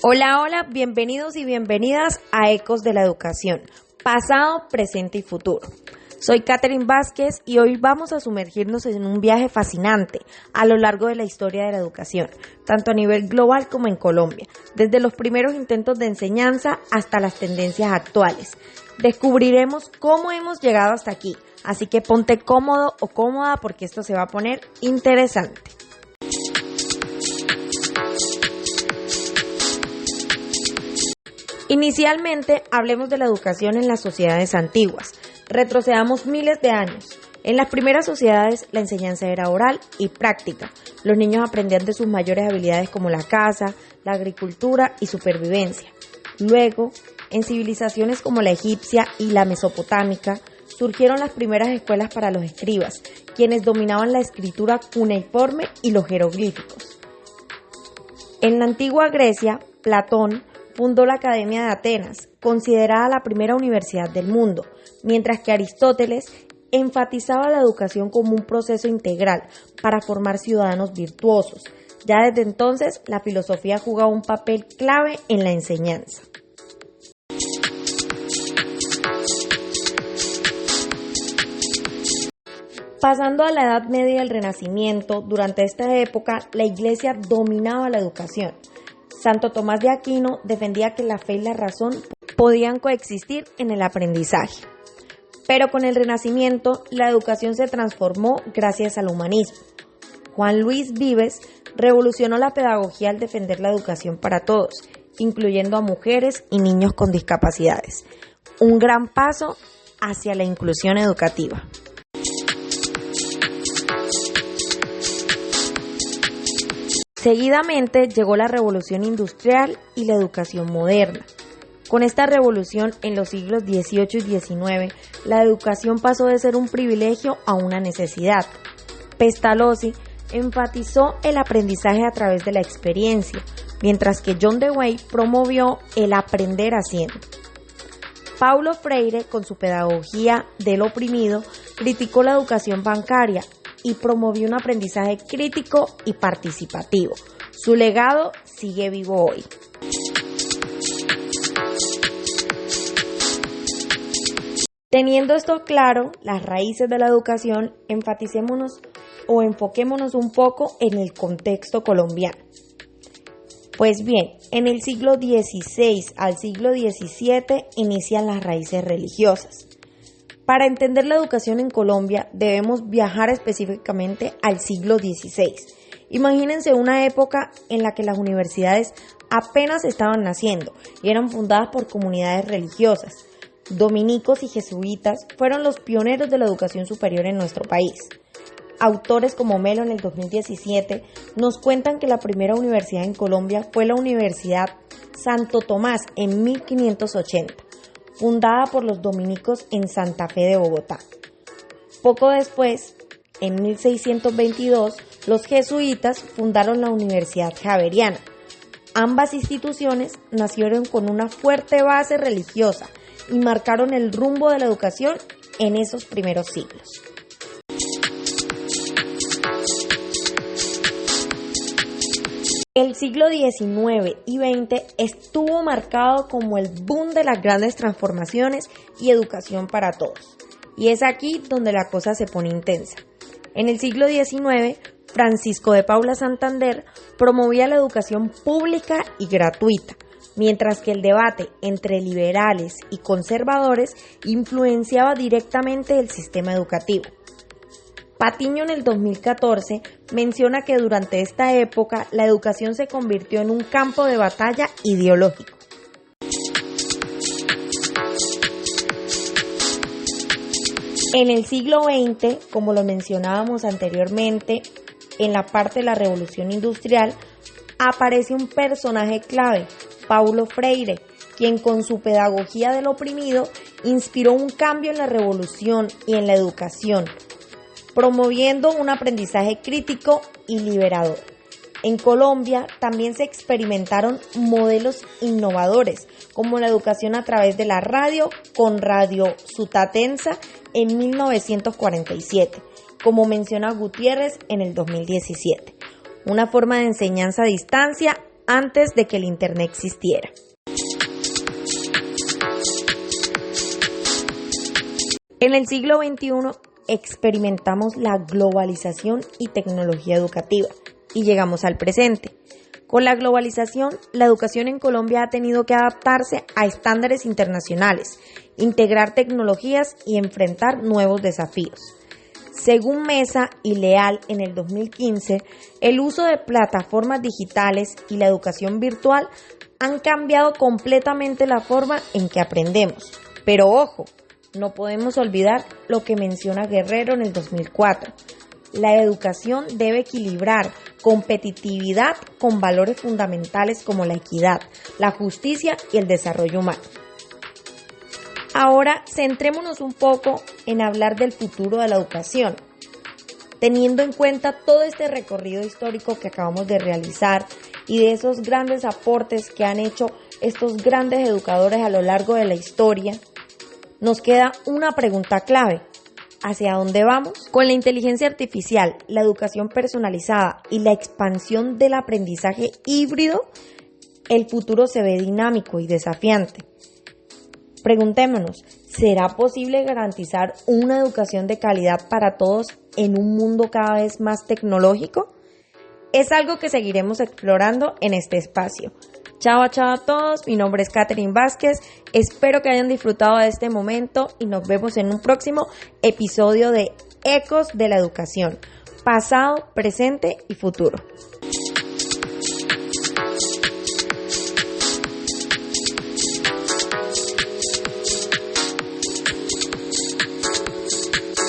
Hola, hola, bienvenidos y bienvenidas a Ecos de la Educación, pasado, presente y futuro. Soy Catherine Vázquez y hoy vamos a sumergirnos en un viaje fascinante a lo largo de la historia de la educación, tanto a nivel global como en Colombia, desde los primeros intentos de enseñanza hasta las tendencias actuales. Descubriremos cómo hemos llegado hasta aquí, así que ponte cómodo o cómoda porque esto se va a poner interesante. Inicialmente, hablemos de la educación en las sociedades antiguas. Retrocedamos miles de años. En las primeras sociedades, la enseñanza era oral y práctica. Los niños aprendían de sus mayores habilidades como la caza, la agricultura y supervivencia. Luego, en civilizaciones como la egipcia y la mesopotámica, surgieron las primeras escuelas para los escribas, quienes dominaban la escritura cuneiforme y los jeroglíficos. En la antigua Grecia, Platón fundó la Academia de Atenas, considerada la primera universidad del mundo, mientras que Aristóteles enfatizaba la educación como un proceso integral para formar ciudadanos virtuosos. Ya desde entonces, la filosofía jugaba un papel clave en la enseñanza. Pasando a la Edad Media y el Renacimiento, durante esta época, la Iglesia dominaba la educación. Santo Tomás de Aquino defendía que la fe y la razón podían coexistir en el aprendizaje. Pero con el Renacimiento, la educación se transformó gracias al humanismo. Juan Luis Vives revolucionó la pedagogía al defender la educación para todos, incluyendo a mujeres y niños con discapacidades. Un gran paso hacia la inclusión educativa. Seguidamente llegó la revolución industrial y la educación moderna. Con esta revolución en los siglos XVIII y XIX, la educación pasó de ser un privilegio a una necesidad. Pestalozzi enfatizó el aprendizaje a través de la experiencia, mientras que John Dewey promovió el aprender haciendo. Paulo Freire, con su pedagogía del oprimido, criticó la educación bancaria y promovió un aprendizaje crítico y participativo. Su legado sigue vivo hoy. Teniendo esto claro, las raíces de la educación, enfoquémonos un poco en el contexto colombiano. Pues bien, en el siglo XVI al siglo XVII inician las raíces religiosas. Para entender la educación en Colombia debemos viajar específicamente al siglo XVI. Imagínense una época en la que las universidades apenas estaban naciendo y eran fundadas por comunidades religiosas. Dominicos y jesuitas fueron los pioneros de la educación superior en nuestro país. Autores como Melo en el 2017 nos cuentan que la primera universidad en Colombia fue la Universidad Santo Tomás en 1580. Fundada por los dominicos en Santa Fe de Bogotá. Poco después, en 1622, los jesuitas fundaron la Universidad Javeriana. Ambas instituciones nacieron con una fuerte base religiosa y marcaron el rumbo de la educación en esos primeros siglos. El siglo XIX y XX estuvo marcado como el boom de las grandes transformaciones y educación para todos. Y es aquí donde la cosa se pone intensa. En el siglo XIX, Francisco de Paula Santander promovía la educación pública y gratuita, mientras que el debate entre liberales y conservadores influenciaba directamente el sistema educativo. Patiño en el 2014 menciona que durante esta época la educación se convirtió en un campo de batalla ideológico. En el siglo XX, como lo mencionábamos anteriormente, en la parte de la revolución industrial, aparece un personaje clave, Paulo Freire, quien con su pedagogía del oprimido inspiró un cambio en la revolución y en la educación, promoviendo un aprendizaje crítico y liberador. En Colombia también se experimentaron modelos innovadores, como la educación a través de la radio con Radio Sutatensa en 1947, como menciona Gutiérrez en el 2017. Una forma de enseñanza a distancia antes de que el Internet existiera. En el siglo XXI experimentamos la globalización y tecnología educativa y llegamos al presente. Con la globalización, la educación en Colombia ha tenido que adaptarse a estándares internacionales, integrar tecnologías y enfrentar nuevos desafíos. Según Mesa y Leal en el 2015, el uso de plataformas digitales y la educación virtual han cambiado completamente la forma en que aprendemos. Pero ojo, no podemos olvidar lo que menciona Guerrero en el 2004. La educación debe equilibrar competitividad con valores fundamentales como la equidad, la justicia y el desarrollo humano. Ahora, centrémonos un poco en hablar del futuro de la educación. Teniendo en cuenta todo este recorrido histórico que acabamos de realizar y de esos grandes aportes que han hecho estos grandes educadores a lo largo de la historia, nos queda una pregunta clave. ¿Hacia dónde vamos? Con la inteligencia artificial, la educación personalizada y la expansión del aprendizaje híbrido, el futuro se ve dinámico y desafiante. Preguntémonos, ¿será posible garantizar una educación de calidad para todos en un mundo cada vez más tecnológico? Es algo que seguiremos explorando en este espacio. Chao a todos, mi nombre es Catherine Vázquez, espero que hayan disfrutado de este momento y nos vemos en un próximo episodio de Ecos de la Educación, pasado, presente y futuro.